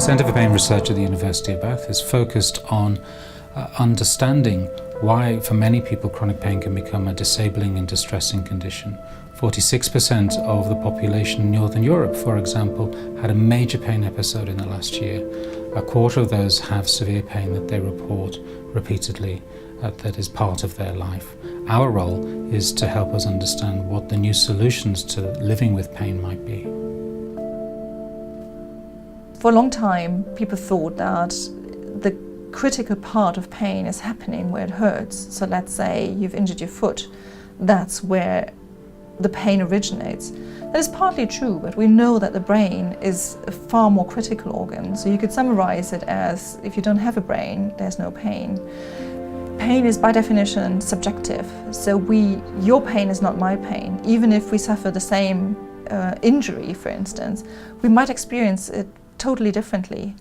Centre for Pain Research at the University of Bath is focused on understanding why, for many people, chronic pain can become a disabling and distressing condition. 46% of the population in Northern Europe, for example, had a major pain episode in the last year. A quarter of those have severe pain that they report repeatedly that is part of their life. Our role is to help us understand what the new solutions to living with pain might be. For a long time, people thought that the critical part of pain is happening where it hurts. So let's say you've injured your foot, that's where the pain originates. That is partly true, but we know that the brain is a far more critical organ. So you could summarize it as, if you don't have a brain, there's no pain. Pain is by definition subjective. So your pain is not my pain. Even if we suffer the same injury, for instance, we might experience it totally differently.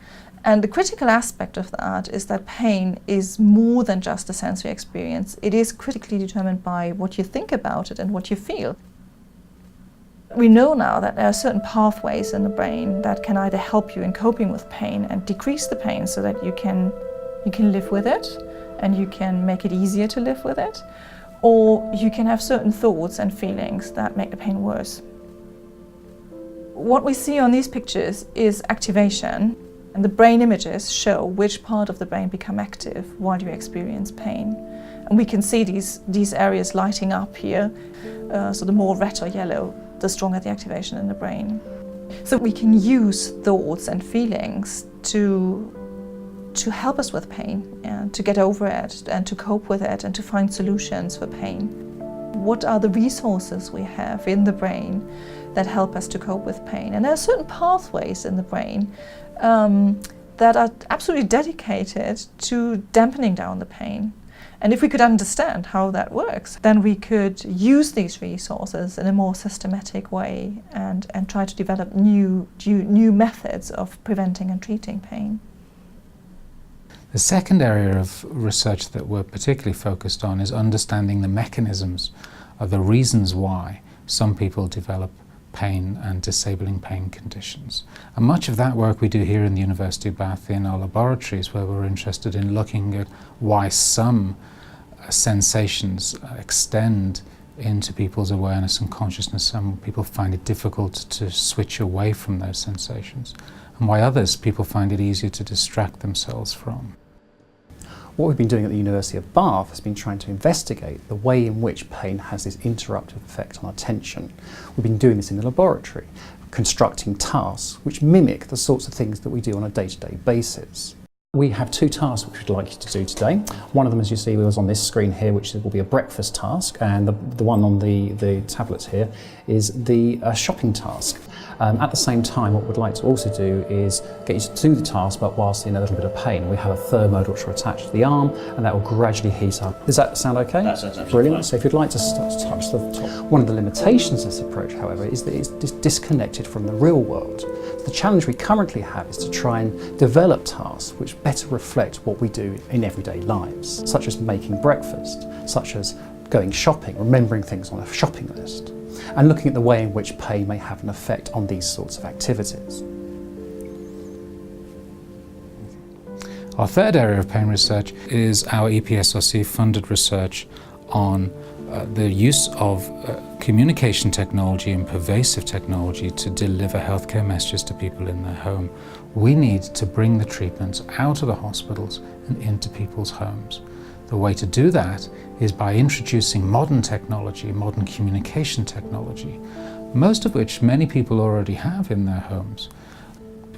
And the critical aspect of that is that pain is more than just a sensory experience. It is critically determined by what you think about it and what you feel. We know now that there are certain pathways in the brain that can either help you in coping with pain and decrease the pain so that you can live with it and you can make it easier to live with it, or you can have certain thoughts and feelings that make the pain worse. What we see on these pictures is activation, and the brain images show which part of the brain become active while you experience pain. And we can see these areas lighting up here, so the more red or yellow, the stronger the activation in the brain. So we can use thoughts and feelings to help us with pain and to get over it and to cope with it and to find solutions for pain. What are the resources we have in the brain that help us to cope with pain? And there are certain pathways in the brain that are absolutely dedicated to dampening down the pain. And if we could understand how that works, then we could use these resources in a more systematic way and try to develop new methods of preventing and treating pain. The second area of research that we're particularly focused on is understanding the mechanisms of the reasons why some people develop pain and disabling pain conditions. And much of that work we do here in the University of Bath in our laboratories, where we're interested in looking at why some sensations extend into people's awareness and consciousness. Some people find it difficult to switch away from those sensations, and why others people find it easier to distract themselves from. What we've been doing at the University of Bath has been trying to investigate the way in which pain has this interruptive effect on attention. We've been doing this in the laboratory, constructing tasks which mimic the sorts of things that we do on a day-to-day basis. We have two tasks which we'd like you to do today. One of them, as you see, was on this screen here, which will be a breakfast task, and the one on the tablets here is the shopping task. At the same time, what we'd like to also do is get you to do the task, but whilst in a little bit of pain. We have a thermode which will attach to the arm, and that will gradually heat up. Does that sound okay? That sounds absolutely brilliant. fine. So if you'd like to start to touch the top. One of the limitations of this approach, however, is that it's disconnected from the real world. The challenge we currently have is to try and develop tasks which better reflect what we do in everyday lives, such as making breakfast, such as going shopping, remembering things on a shopping list, and looking at the way in which pain may have an effect on these sorts of activities. Our third area of pain research is our EPSRC funded research on the use of communication technology and pervasive technology to deliver healthcare messages to people in their home. We need to bring the treatments out of the hospitals and into people's homes. The way to do that is by introducing modern technology, modern communication technology, most of which many people already have in their homes.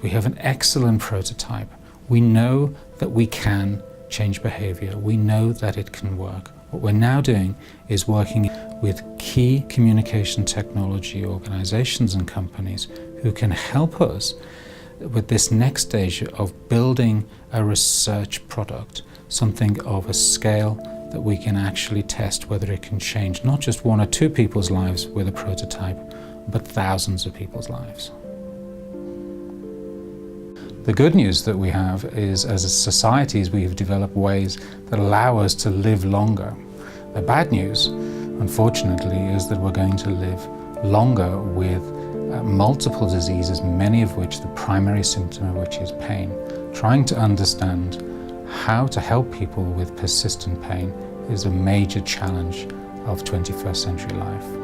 We have an excellent prototype. We know that we can change behavior. We know that it can work. What we're now doing is working with key communication technology organizations and companies who can help us with this next stage of building a research product, something of a scale that we can actually test whether it can change not just one or two people's lives with a prototype, but thousands of people's lives. The good news that we have is, as a societies, we have developed ways that allow us to live longer. The bad news, unfortunately, is that we're going to live longer with multiple diseases, many of which the primary symptom of which is pain. Trying to understand how to help people with persistent pain is a major challenge of 21st century life.